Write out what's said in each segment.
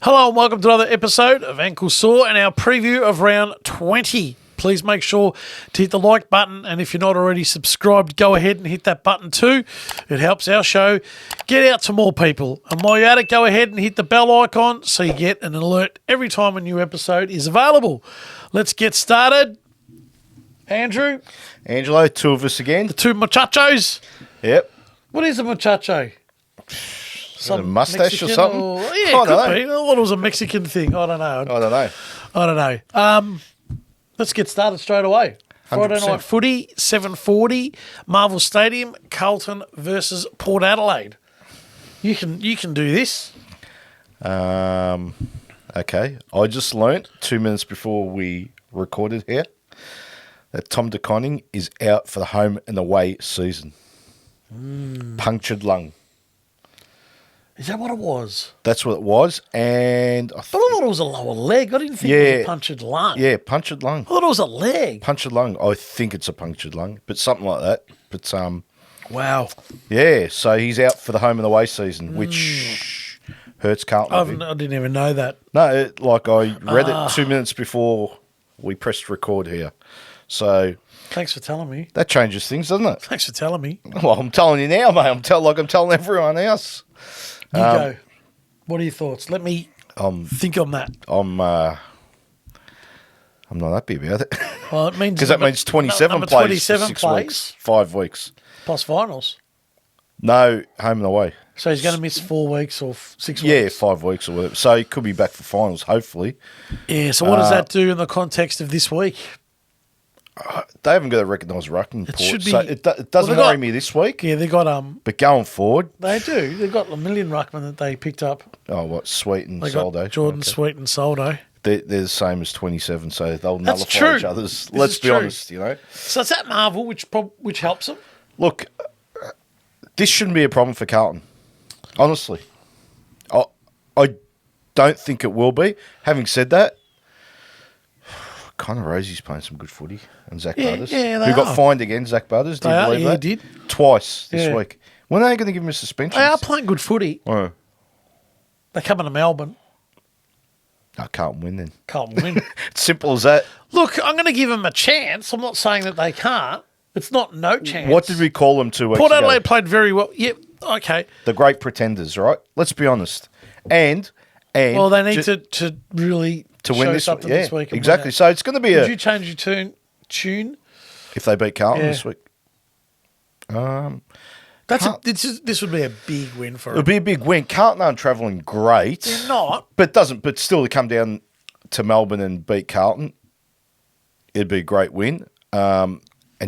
Hello and welcome to another episode of Ankle Sore and our preview of round 20. Please make sure to hit the like button, and if you're not already subscribed, go ahead and hit that button too. It helps our show get out to more people. And while you're at it, go ahead and hit the bell icon so you get an alert every time a new episode is available. Let's get started. Andrew? Angelo, two of us again. The two muchachos? Yep. What is a muchacho? A mustache Mexican or something? yeah, I it don't could know. be. I thought it was a Mexican thing. I don't know. I don't know. Let's get started straight away. 100%. Friday night footy, 7:40, Marvel Stadium, Carlton versus Port Adelaide. You can do this. Okay. I just learnt 2 minutes before we recorded here that Tom DeConning is out for the home and away season. Punctured lung. Is that what it was? That's what it was. And But I thought it was a lower leg. I didn't think it was a punctured lung. Yeah, punctured lung. I thought it was a leg. Punctured lung. I think it's a punctured lung, but something like that. But Wow. yeah, so he's out for the home and away season, which hurts Carlton. I didn't even know that. No, I read it 2 minutes before we pressed record here. So Thanks for telling me. that changes things, doesn't it? Thanks for telling me. Well, I'm telling you now, mate. I'm telling everyone else. You go. What are your thoughts? Let me think on that. I'm not happy about it. Well, it means Because that means 27 number plays 27 for 6 plays. weeks. 5 weeks. Plus finals. No, home and away. So he's going to miss 4 weeks or 6 Yeah, weeks? 5 weeks or whatever. So he could be back for finals, hopefully. Yeah, so what does that do in the context of this week? They haven't got a recognised rucking It port, should be- so it doesn't well, worry me this week. Yeah, they got But going forward, they do. They've got a million ruckmen that they picked up. Sweet and They Soldo. got Jordan, Sweet and Soldo. They're the same as 27, so they'll That's nullify true. each other's. This Let's is be true. honest, you know. So it's that Marvel which helps them. Look, this shouldn't be a problem for Carlton. Honestly, I don't think it will be. Having said that, Connor Rosie's playing some good footy, and Zach Butters, yeah, they who got are. fined again. Zach Butters, did They you are, believe yeah, that? he did. Twice this Yeah. week. When are they going to give him a suspension? They are playing good footy. Oh, They're coming to Melbourne. I can't win then. Can't win. It's simple as that. Look, I'm going to give them a chance. I'm not saying that they can't. It's not no chance. What did we call them 2 weeks Port ago? Adelaide played very well. Yep. Okay. The great pretenders, right? Let's be honest. And Well, they need to really to win show this something week. Yeah, this week. and exactly. win it. So it's going to be Would you change your tune? if they beat Carlton Yeah. this week. This would be a big win for It'll them. be a big win. Carlton aren't travelling great, They're not. but still to come down to Melbourne and beat Carlton, it'd be a great win. And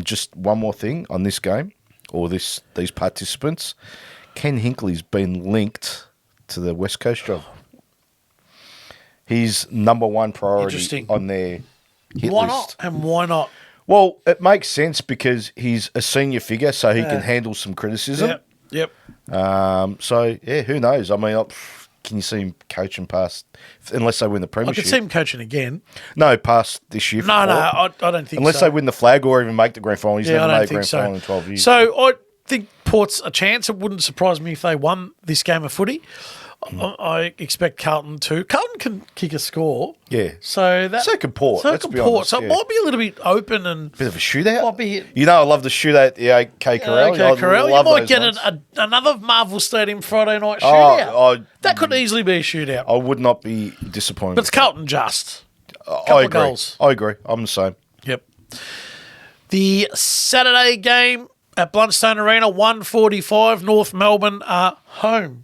just one more thing on this game or these participants, Ken Hinckley's been linked to the West Coast job. He's number one priority Interesting. on their hit Why list. not? And why not? Well, it makes sense because he's a senior figure, so he can handle some criticism. Yep. So, yeah, who knows? I mean, can you see him coaching past, unless they win the I premiership? could see him coaching again. No, past this year. No, I I don't think Unless so. they win the flag or even make the grand final. He's Yeah, I never don't made a think grand so. final in 12 years. So I think Port's a chance. It wouldn't surprise me if they won this game of footy. I expect Carlton to. Carlton can kick a score. yeah. So that So can Port, let's be honest, So it yeah. might be a little bit open and Bit of a shootout. might be. You know, I love the shootout at the OK Corral. Okay, Corral. You love might those get ones. another Marvel Stadium Friday night shootout. That could easily be a shootout. I would not be disappointed. But it's Carlton just. I couple of agree. goals. I agree. I'm the same. Yep. The Saturday game at Blundstone Arena, 1:45. North Melbourne are home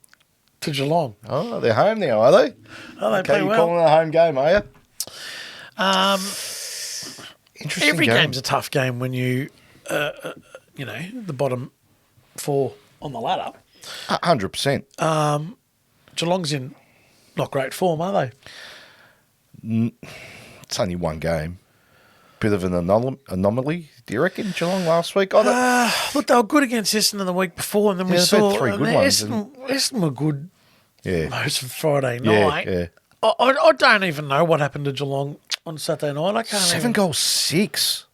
to Geelong. Oh, they're home now, are they? Oh, they Okay, play you're well. calling it a home game, are you? Interesting Every game. game's a tough game when you the bottom four on the ladder. 100%. Geelong's in not great form, are they? It's only one game. Bit of an anomaly, do you reckon, Geelong last week? I don't, Look, they were good against Essendon the week before, and then we Yeah, they've had saw three good ones, Essendon were good yeah. most of Friday Yeah, night. yeah. I don't even know what happened to Geelong on Saturday night. I can't. 7 even... goals, 6.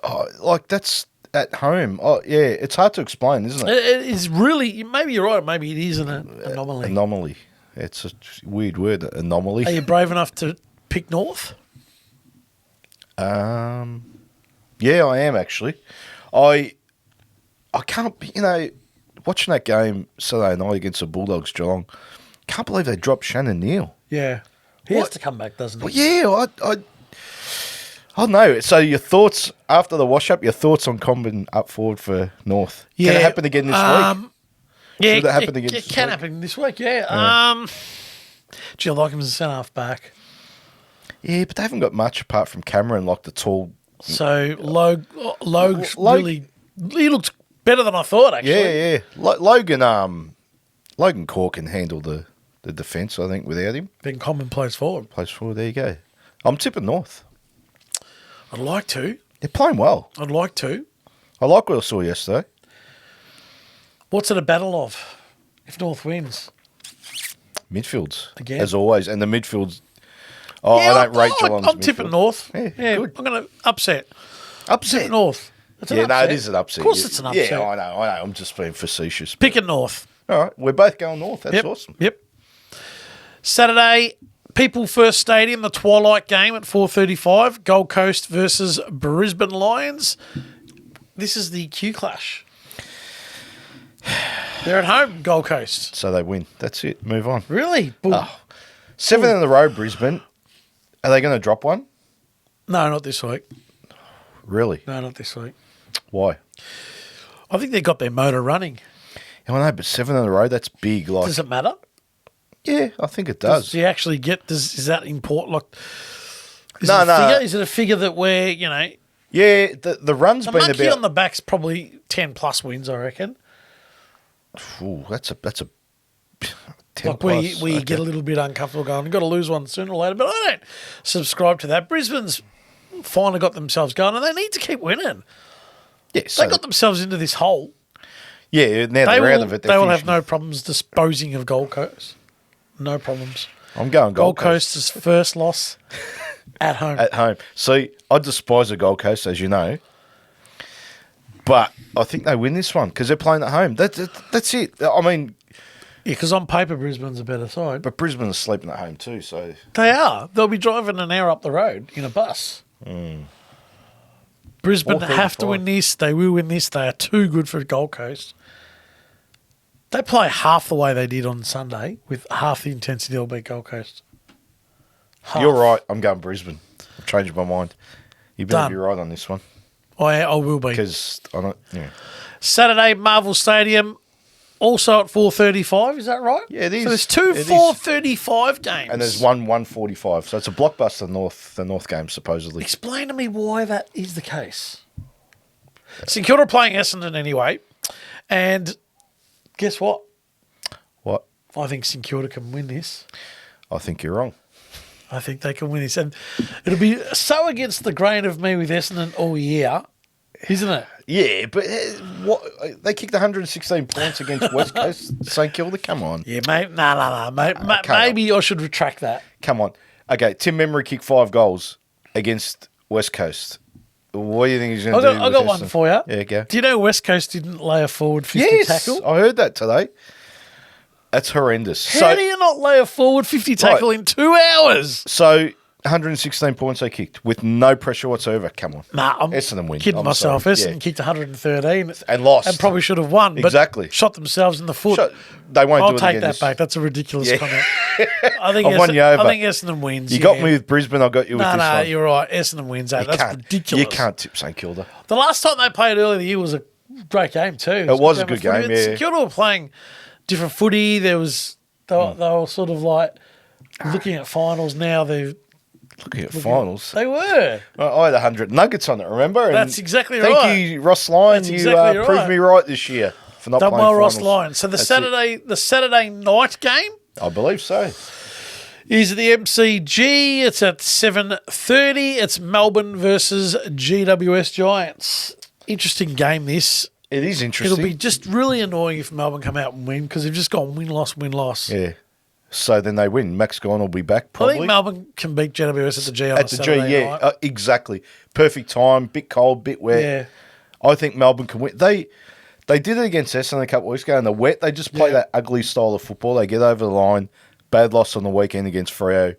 Oh, that's at home. Oh, yeah, it's hard to explain, isn't it? It is really. Maybe you're right. Maybe it is an anomaly. Anomaly. It's a weird word, anomaly. Are you brave enough to pick North? Yeah, I am actually. I can't, watching that game Saturday night against the Bulldogs Geelong, can't believe they dropped Shannon Neal. Yeah. He has to come back, doesn't he? Well, yeah, I don't know. So your thoughts after the wash-up, your thoughts on Combin up forward for North? Yeah. Can it happen again this week? Yeah, Should it happen again it this can week? happen this week, yeah. Gee, I like him as a centre-half back. Yeah, but they haven't got much apart from Cameron, like the tall. So Logue's really... He looks better than I thought, actually. Yeah. Logan Core can handle the defence, I think, without him. Then Common plays forward. Plays forward, there you go. I'm tipping North. I'd like to. They're playing well. I'd like to. I like what I saw yesterday. What's it a battle of if North wins? Midfields. Again? As always. And the midfields... Oh, yeah, I don't rate Geelong's I'm tipping midfield. North. Yeah, good. I'm going to upset. Upset? North. It's an Yeah, upset. no, it is an upset. Of course it's an upset. Yeah, I know. I'm just being facetious. Picking North. All right, we're both going North. That's awesome. Yep. Saturday, People First Stadium, the twilight game at 4:35. Gold Coast versus Brisbane Lions. This is the Q Clash. They're at home, Gold Coast. So they win. That's it. Move on. Really? Boom. 7 in a row, Brisbane. Are they going to drop one? No, not this week. Really? No, not this week. Why? I think they've got their motor running. I know, but 7 in a row, that's big. Like, Does it matter? yeah, I think it does. Do you actually get? Is that important? Like, is No, it a no. figure? Is it a figure that we're Yeah, the run's a been monkey about. on the back's probably 10 plus wins, I reckon. Ooh, that's a 10 Like where plus. you get a little bit uncomfortable going, you've got to lose one sooner or later. But I don't subscribe to that. Brisbane's finally got themselves going, and they need to keep winning. Yeah, so They got themselves into this hole. yeah. Now they're out of it. They will have no problems disposing of Gold Coast. No problems. I'm going Gold Coast's first loss at home. at home. See, I despise the Gold Coast, as you know, but I think they win this one because they're playing at home. That's it. I mean, Yeah, because on paper, Brisbane's a better side. but Brisbane is sleeping at home too. So They are. They'll be driving an hour up the road in a bus. Brisbane have to 4:35. win this. They will win this. They are too good for Gold Coast. They play half the way they did on Sunday with half the intensity they'll beat Gold Coast. Half. you're right. I'm going Brisbane. I've changed my mind. You better Done. be right on this one I will be. because I don't. Yeah, Saturday, Marvel Stadium, also at 4:35. Is that right? Yeah, it is. So there's two It is. 4:35 games. and there's one 145. So it's a blockbuster. The North game supposedly. Explain to me why that is the case. St Kilda are playing Essendon anyway, and guess what? What? I think St Kilda can win this. I think you're wrong. I think they can win this, and it'll be so against the grain of me with Essendon all year, isn't it? Yeah, but what they kicked 116 points against West Coast St Kilda. Come on, Yeah, mate. No, mate. come Maybe I should retract that. come on. Okay, Tim Memory kicked 5 goals against West Coast. What do you think he's going to do? I got with one Essendon? for you. Yeah, go. Do you know West Coast didn't lay a forward 50 Yes, tackle? I heard that today. That's horrendous. How do you not lay a forward 50 tackle in 2 hours? So 116 points they kicked with no pressure whatsoever. Come on. Nah, I'm Essendon win. kidding I'm myself. sorry. Essendon kicked 113 And lost. and probably should have won. But Exactly. shot themselves in the foot. They won't I'll do it take again. that back. That's a ridiculous Yeah. comment. I think I've won you over. I think Essendon wins. You got me with Brisbane. I got you with No, this one. you're right. Essendon wins that. That's ridiculous. You can't tip St Kilda. The last time they played earlier in the year was a great game too. It was a good of footy. game, yeah. St Kilda were playing different footy. They were sort of like looking at finals now. Looking at finals. They were. I had 100 nuggets on it, remember? And That's exactly thank right. you, Ross Lyon. That's You exactly right. proved me right this year for not Done playing well, Ross finals. Lyon. So the Saturday night game I believe so. is at the MCG. It's at 7:30. It's Melbourne versus GWS Giants. Interesting game, this. It is interesting. It'll be just really annoying if Melbourne come out and win because they've just gone win-loss, win-loss. Yeah. So then they win. Max Gawn will be back I probably. think Melbourne can beat GWS at the G on At a the G, Saturday yeah. night. Exactly. Perfect time. Bit cold, bit wet. Yeah. I think Melbourne can win. They did it against Essendon a couple of weeks ago in the wet. They just play Yeah. that ugly style of football. They get over the line, bad loss on the weekend against Freo.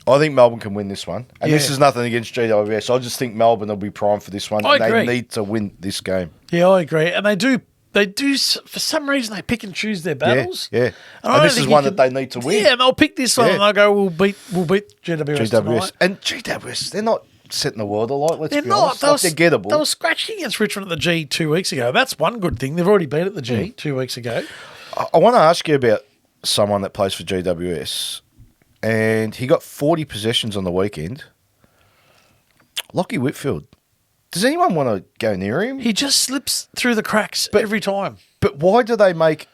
I think Melbourne can win this one. And this is nothing against GWS. I just think Melbourne will be primed for this one. I agree. They need to win this game. Yeah, I agree. And they do, for some reason, they pick and choose their battles. Yeah. And this is one that they need to win. Yeah, and they'll pick this one and they'll go, we'll beat GWS tonight. And GWS, they're not setting the world alight, let's They're be not. honest. They're gettable. They were scratching against Richmond at the G 2 weeks ago. That's one good thing. They've already beat at the G 2 weeks ago. I want to ask you about someone that plays for GWS. And he got 40 possessions on the weekend. Lockie Whitfield. Does anyone want to go near him? He just slips through the cracks every time. But why do they make,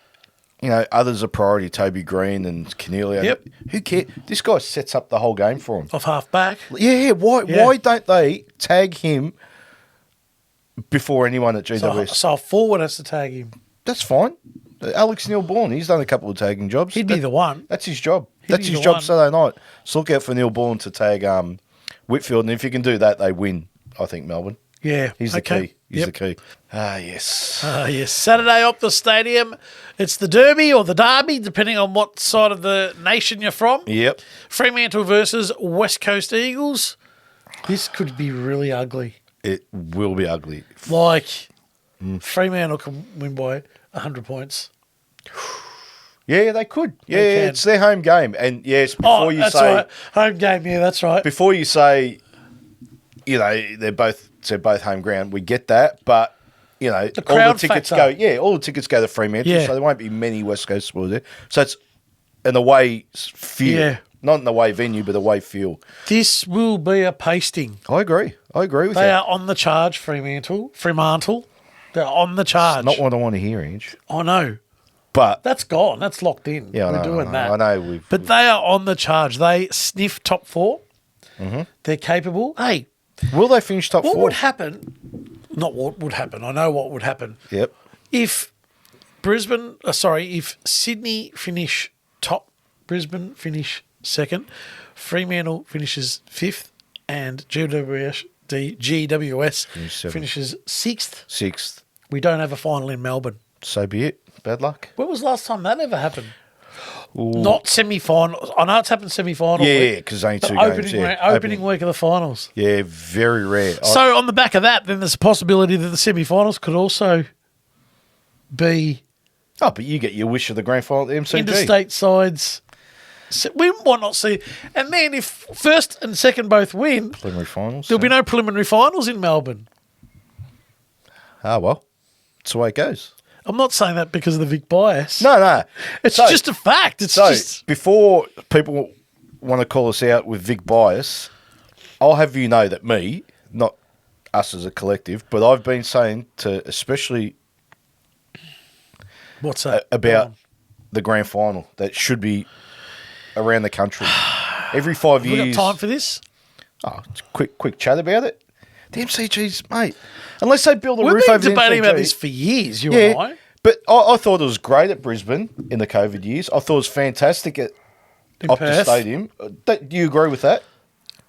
others a priority? Toby Green and Cornelio. Yep. Who cares? This guy sets up the whole game for him. Off half back. Yeah. Why don't they tag him before anyone at GWS? So a forward has to tag him. That's fine. Alex Neil-Bourne, he's done a couple of tagging jobs. He'd be the one. That's his job. That's his job Saturday night. So look out for Neil-Bourne to tag Whitfield. And if you can do that, they win, I think, Melbourne. Yeah. He's the key. He's the key. Yes. Yes. Saturday, Optus Stadium. It's the Derby or the Derby, depending on what side of the nation you're from. Yep. Fremantle versus West Coast Eagles. This could be really ugly. It will be ugly. Fremantle can win by 100 points. Yeah, they could. Yeah, They can. it's their home game. And yes, before you that's say right. Home game, yeah, that's right. before you say, they're both home ground, we get that, but all the tickets factor. all the tickets go to Fremantle, Yeah. so there won't be many West Coast supporters there. So it's an away feel. Yeah. Not an away venue, but away feel. This will be a pasting. I agree with They you. are on the charge, Fremantle. They're on the charge. Not what I want to hear, Ange. I know. But That's gone. That's locked in. yeah, We're doing that. I know. But they are on the charge. They sniff top 4. Mm-hmm. They're capable. Hey, Will they finish top what 4? would happen? Not what would happen. I know what would happen. Yep. If Sydney finish top, Brisbane finish second, Fremantle finishes 5th, and GWS finishes 6th, 6th. we don't have a final in Melbourne. So be it. Bad luck. When was the last time that ever happened? Ooh. Not semi-final. I know it's happened semi-final. Yeah, because only 2 games. Opening week of the finals. Yeah, very rare. So on the back of that, then there's a possibility that the semi-finals could also be but you get your wish of the grand final at the MCG. interstate sides. So we might not see. And then if first and second both win, Preliminary finals. there'll be no preliminary finals in Melbourne. Well, that's the way it goes. I'm not saying that because of the Vic bias. No. It's just a fact. It's just before people want to call us out with Vic bias, I'll have you know that me, not us as a collective, but I've been saying to especially what's that about the grand final that should be around the country every 5 years. We got time for this? It's a quick chat about it. The MCGs, mate. Unless they build a roof We've over been the debating MCG. about this for years, you and I. But I thought it was great at Brisbane in the COVID years. I thought it was fantastic at Optus Perth. Stadium. Do you agree with that?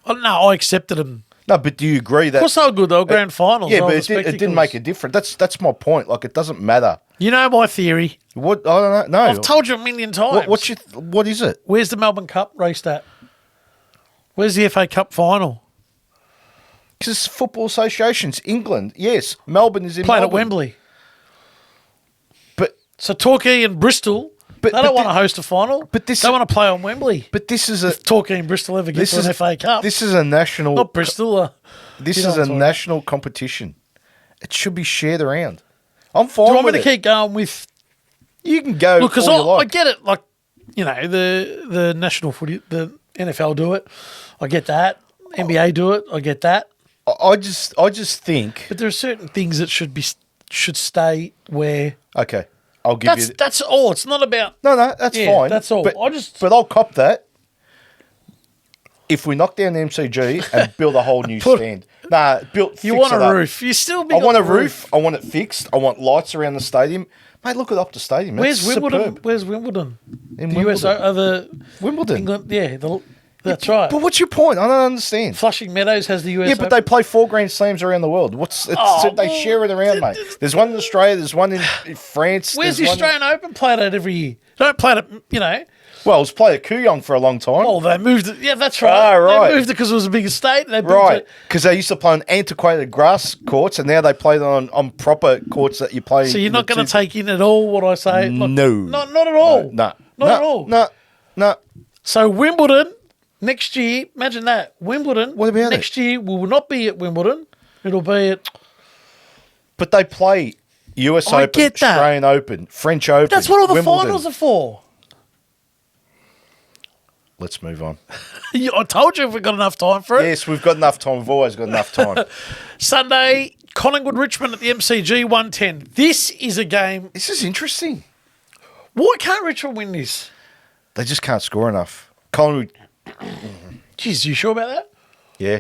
Oh, no, I accepted them. No, but do you agree that? Of course they were good. They were grand finals. Yeah, They were but the it didn't spectacles. make a difference. That's my point. Like, it doesn't matter. You know my theory. What? I don't know. No. I've told you a million times. What is it? Where's the Melbourne Cup raced at? Where's the FA Cup final? Because football associations, England, yes. Melbourne is in Played Melbourne. at Wembley. But So Torquay and Bristol, they don't want to host a final. but this they is- want to play on Wembley. But this is a If Torquay and Bristol ever get to an FA Cup. This is a national. Not Bristol. This you know is what a I'm talking national competition. It should be shared around. I'm fine Do you want me with to it. keep going with... You can go. Look, because all you I like. get it. Like, the national footy, the NFL do it. I get that. NBA do it. I get that. I just think. But there are certain things that should stay where... Okay, I'll give you. That's all. It's not about... No, that's Yeah, fine. that's all. But I'll cop that. If we knock down the MCG and build a whole new stand, You want a roof. You still be I want a roof. I want it fixed. I want lights around the stadium. Mate, look at Optus Stadium. Where's It's Wimbledon? superb. Where's Wimbledon? In the Wimbledon. US, Wimbledon. England, yeah, that's right. But what's your point? I don't understand. Flushing Meadows has the US. Yeah, but they play 4 Grand Slams around the world. They share it around, mate. There's one in Australia. There's one in France. Where's the there's one Australian Open played at every year? Don't play it, Well, it was played at Kooyong for a long time. Oh, they moved it. Yeah, that's right. Oh, right. They moved it because it was a big estate. They built Right, it. because they used to play on antiquated grass courts, and now they play them on proper courts that you play. So you're not going to take in at all what I say? Like, No. Not at all. No. Not at all. No. So Wimbledon next year, imagine that. Wimbledon What about next year will not be at Wimbledon. It'll be at... But they play US I Open, get that. Australian Open, French Open. That's what all the Wimbledon. finals are for. Let's move on. I told you if we've got enough time for it. Yes, we've got enough time. We've always got enough time. Sunday, Collingwood Richmond at the MCG 110. This is a game. This is interesting. Why can't Richmond win this? They just can't score enough. Collingwood, Jeez, you sure about that? yeah.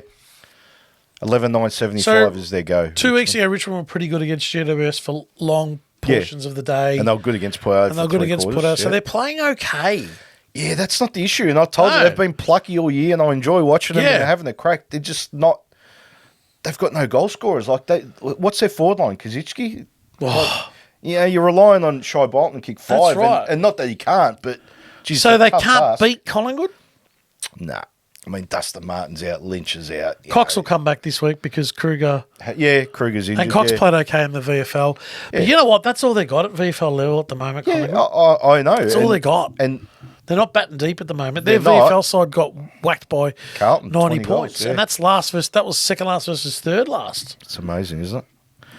11-9-75 So, is their go. 2 weeks ago, Richmond were pretty good against GWS for long portions of the day. And they were good against Port. And they were good against Port. So they're playing okay. Yeah, that's not the issue. And I told you No. they've been plucky all year, and I enjoy watching them Yeah. and having a crack. They're just not. They've got no goal scorers. Like what's their forward line? Kaczynski? You're relying on Shai Bolton to kick 5. That's right. And not that he can't, but geez, So it's a they tough can't task. beat Collingwood? Nah. I mean, Dustin Martin's out, Lynch is out. Cox will come back this week because Kruger Kruger's injured. and Cox played okay in the VFL. But you know what? That's all they got at VFL level at the moment. Yeah, Collingwood. I know. That's all they got. And They're not batting deep at the moment. Their They're not. VFL side got whacked by Carlton, 90 20 goals, points. yeah. And that was second last versus third last. it's amazing, isn't it?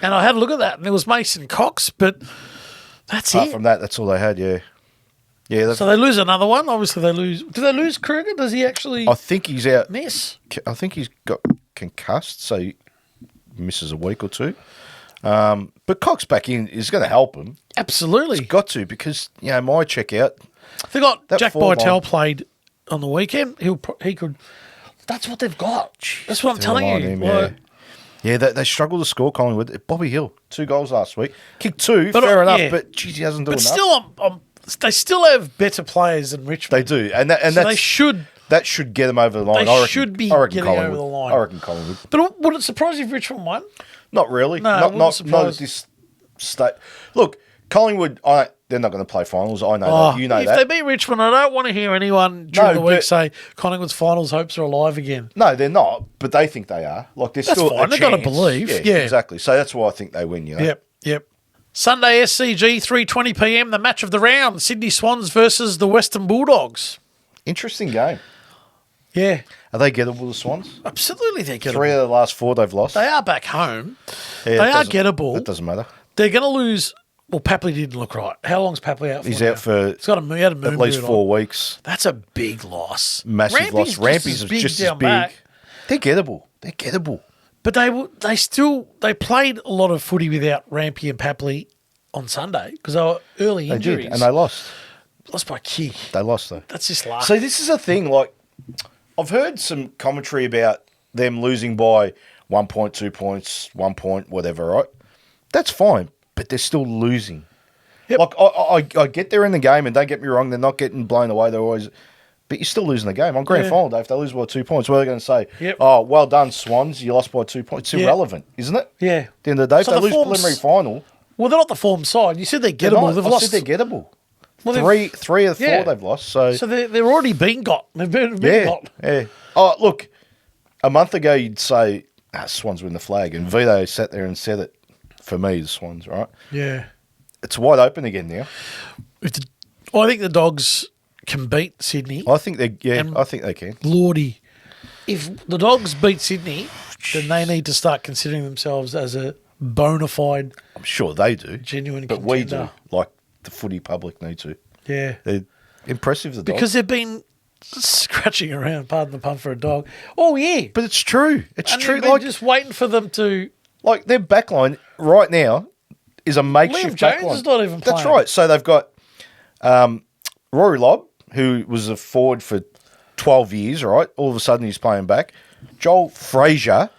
And I had a look at that, and there was Mason Cox, but that's Apart it. from that, that's all they had, yeah. Yeah, So they lose another one. Obviously, they lose. Do they lose Kruger? Does he actually I think he's out. miss? I think he's got concussed, so he misses a week or two. But Cox back in is going to help him. Absolutely. Got to, because, my checkout. They got That Jack forward Bytel line- played on the weekend. He could. That's what they've got. That's what I'm They're telling on you. him, Like, Yeah, they struggle to score, Collingwood. Bobby Hill, 2 goals last week. Kicked 2, But, fair enough, yeah. but geez, he hasn't done but enough. still, they still have better players than Richmond. They do, and So that's, they should. that should get them over the line. They I reckon, should be I reckon getting over Collingwood. the line. I reckon Collingwood. But would it surprise you if Richmond won? Not really. No, it not wouldn't not surprise- at this state. Look, Collingwood. They're not going to play finals. I know that. You know if that. they beat Richmond, I don't want to hear anyone during No, the week but- say Collingwood's finals hopes are alive again. No, they're not, but they think they are. Like they're That's still fine. a They've got to chance. believe. Yeah. exactly. So that's why I think they win. Yep. Sunday SCG 3:20 p.m. The match of the round: Sydney Swans versus the Western Bulldogs. Interesting game. Yeah, Are they gettable, the Swans? absolutely. They're gettable. 3 of the last 4 they've lost. They are back home. Yeah, They it are doesn't- gettable. It doesn't matter. They're going to lose. Well, Papley didn't look right. How long's Papley out for? He's now? out for He's got he had a moon at least boot 4 on. weeks. That's a big loss. Massive loss. Rampy's just as down big. back. They're gettable. But they played a lot of footy without Rampy and Papley on Sunday because they were early They injuries. did, and they lost. lost by a kick. They lost though. That's just luck. See, this is a thing. Like, I've heard some commentary about them losing by 1 point, 2 points, 1 point, whatever. Right? That's fine, but they're still losing. Yep. Like, I get they're in the game, and don't get me wrong, they're not getting blown away. They're always, but you're still losing the game. On grand final day, if they lose by 2 points, what are they going to say? Yep. Oh, well done, Swans. You lost by 2 points. It's irrelevant, isn't it? Yeah. At the end of the day, if So they the lose form's- preliminary final, Well, they're not the form side. You said they're they're gettable. not. They've I lost. said they're gettable. Well, they've- Three of the 4 Yeah. they've lost. So they're already being got. They've been got. Yeah. Oh, look, a month ago you'd say, Swans win the flag. And Vito sat there and said it for me, the Swans, right? Yeah. It's wide open again now. I think the Dogs can beat Sydney. I think they And- I think they can. Lordy. If the Dogs beat Sydney, then they need to start considering themselves as a bona fide, I'm sure they do. genuine But we do. contender. Like the footy public need to. Yeah. They're impressive, the Dogs. Because they've been scratching around, pardon the pun for a dog, all year. But it's true. It's And true. they've been Like, just waiting for them to... like their backline right now is a makeshift Liam Jones backline. is not even That's playing. right. So they've got Rory Lobb, who was a forward for 12 years, right? All of a sudden he's playing back. Joel Frazier,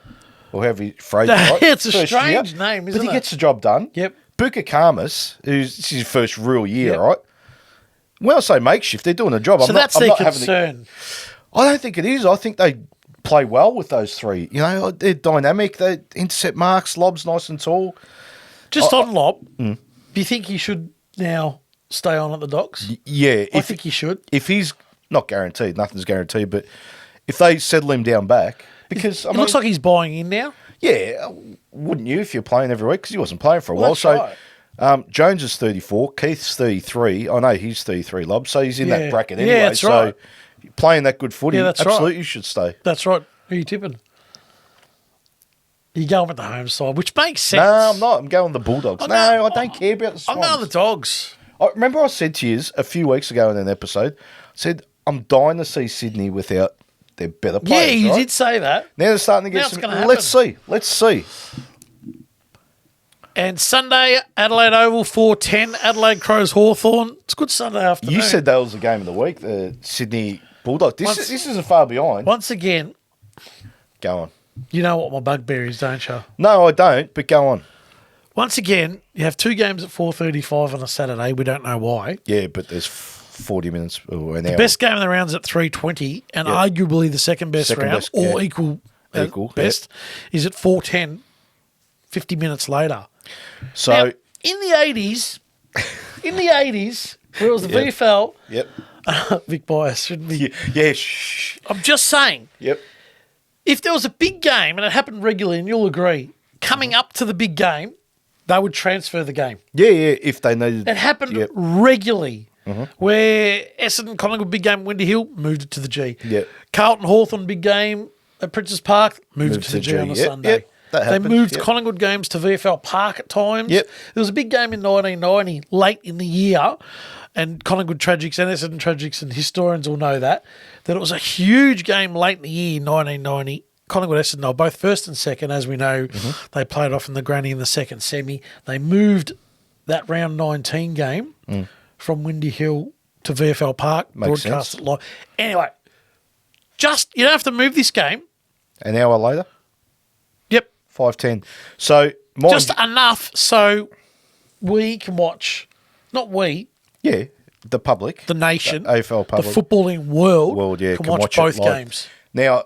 or however Frazier, right? It's a First strange year, name, but isn't he it? gets the job done. Yep. Buka Kamas, who's this is his first real year, Yep. right? When I say makeshift, they're doing a job. So that's their concern. I don't think it is. I think they play well with those 3. You know, they're dynamic. They intercept marks. Lobb's nice and tall. Just on Lob, Hmm. do you think he should now stay on at the Docks? Yeah. I think he should. If he's not guaranteed, nothing's guaranteed, but if they settle him down back, because It looks like he's buying in now. yeah, wouldn't you if you're playing every week? Because he wasn't playing for a while. That's So right. Jones is 34, Keith's 33. I know he's 33, Lob, so he's in Yeah. that bracket Yeah, anyway. that's so right. playing that good footy, Yeah, that's right. absolutely should stay. That's right. Who are you tipping? You're going with the home side, which makes sense. No, I'm not. I'm going the Bulldogs. I don't care about the I'm Swans. going the Dogs. I remember I said to you a few weeks ago in an episode, I said, I'm dying to see Sydney without their better players. Yeah, you right? did say that. Now they're starting to Now get it's some. gonna happen. Let's see. Let's see. And Sunday, Adelaide Oval, 4:10. Adelaide Crows Hawthorn. It's a good Sunday afternoon. You said that was the game of the week, the Sydney Bulldogs. Once- This isn't far behind. Once again, Go on. you know what my bugbear is, don't you? No, I don't, but go on. Once again, you have two games at 4:35 on a Saturday. We don't know why. Yeah, but there's 40 minutes or an hour. The best game of the round's at 3:20, and arguably the second best Second round, best, or yeah. equal Equal, best, is at 4:10, 50 minutes later. So, Now, in the 80s, where it was the Yep. VFL, yep. Vic Bias, shouldn't be. Yeah, shh. I'm just saying, Yep. if there was a big game, and it happened regularly, and you'll agree, coming up to the big game, they would transfer the game. Yeah, if they needed. It happened Yep. regularly. Where Essendon, Collingwood, big game, Windy Hill, moved it to the G. Yep. Carlton, Hawthorn, big game at Princess Park, moved it to the G on a Yep, Sunday. yep. That They happened, moved yep. Collingwood games to VFL Park at times. Yep. There was a big game in 1990, late in the year, and Collingwood Tragics and Essendon Tragics and historians will know that it was a huge game late in the year, 1990. Collingwood Essendon, they were both first and second, as we know. They played off in the granny in the second semi. They moved that round 19 game from Windy Hill to VFL Park, Makes broadcast sense. it live. Anyway, you don't have to move this game. An hour later, Yep. 5:10. So, Just enough so we can watch, not we, yeah, the public, the nation, the AFL public, the footballing world, yeah, can watch it both live. games. Now,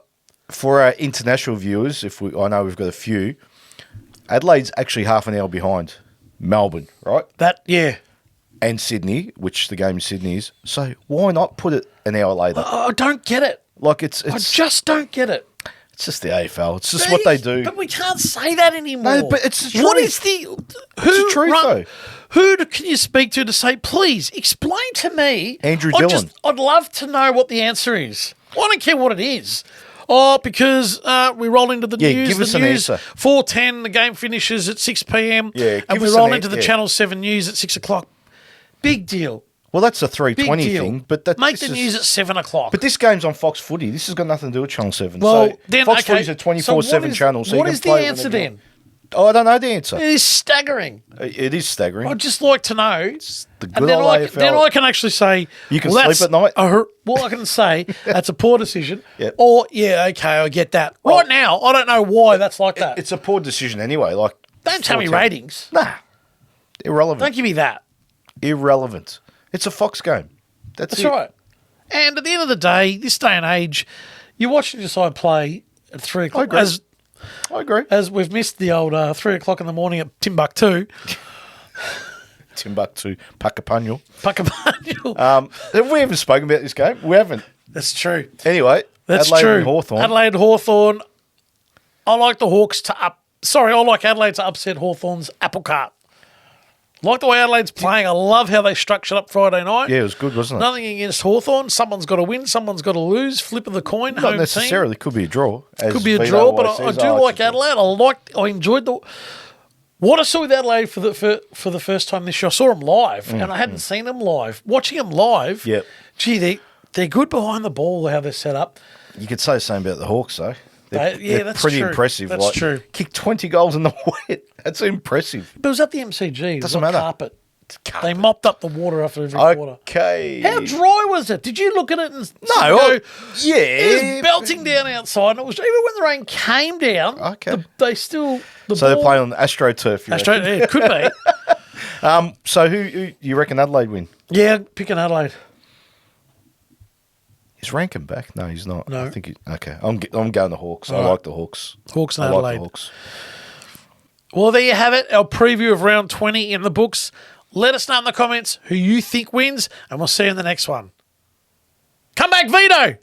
for our international viewers, I know we've got a few, Adelaide's actually half an hour behind Melbourne, right? Yeah. And Sydney, which the game in Sydney is. So why not put it an hour later? I don't get it. Like it's I just don't get it. it's just the AFL. It's just what they do. But we can't say that anymore. No, but it's the What truth. is the... the truth, though. Can you speak to say, please, explain to me... Andrew Dillon. I'd love to know what the answer is. I don't care what it is. Oh, because we roll into the news. give us an answer. 4:10, the game finishes at 6 p.m. Yeah, and give we us roll an into the yeah. Channel 7 news at 6 o'clock. Big deal. Well, that's a Big 3:20 deal. thing, but that Make this the is- news at 7 o'clock. But this game's on Fox Footy. This has got nothing to do with Channel 7. well, so then, Fox okay. Footy's a 24/7 channel. So what you is can the play answer whenever you then? want. Oh, I don't know the answer. It is staggering. It is staggering. I'd just like to know. the And good then old I, AFL. then I can actually say... You can well, sleep at night? Well, I can say that's a poor decision. Yep. Or, yeah, okay, I get that. Right now, I don't know why that's like that. It's a poor decision anyway. Like, Don't tell me 14. ratings. Nah, irrelevant. Don't give me that. Irrelevant. It's a Fox game. That's right. And at the end of the day, this day and age, you're watching your side play at 3 o'clock. agree. I agree. As we've missed the old 3 o'clock in the morning at Timbuktu. Timbuktu, Puckapunyal. Puckapunyal. Have we ever spoken about this game? We haven't. That's true. Anyway, That's Adelaide true. and Hawthorn. Adelaide Hawthorn. I like the Hawks I like Adelaide to upset Hawthorn's apple cart. Like the way Adelaide's playing. I love how they structured up Friday night. Yeah, it was good, wasn't it? Nothing against Hawthorn. Someone's got to win. Someone's got to lose. Flip of the coin. Not home necessarily. Could be a draw. team. Could be a draw, but I do like Adelaide. I enjoyed what I saw with Adelaide for the first time this year. I saw them live, and I hadn't seen them live. Watching them live, Yep. Gee, they're good behind the ball. How they're set up. You could say the same about the Hawks, though. They're that's pretty true. impressive. That's true. Kicked 20 goals in the wet. That's impressive. But it was at the MCG. It was Doesn't on matter. carpet. They mopped up the water after every quarter. Okay. How dry was it? Did you look at it and No, go, yeah. it was belting down outside, and it was even when the rain came down. Okay. They still So they're playing on AstroTurf. you reckon? Yeah, it could be. So who you reckon Adelaide win? Yeah, picking Adelaide. Is Rankin back? No, he's not. No. I think okay. I'm going the Hawks. I All right. like the Hawks. Hawks and I Adelaide. like the Hawks. Well, there you have it. Our preview of round 20 in the books. Let us know in the comments who you think wins, and we'll see you in the next one. Come back, Vito!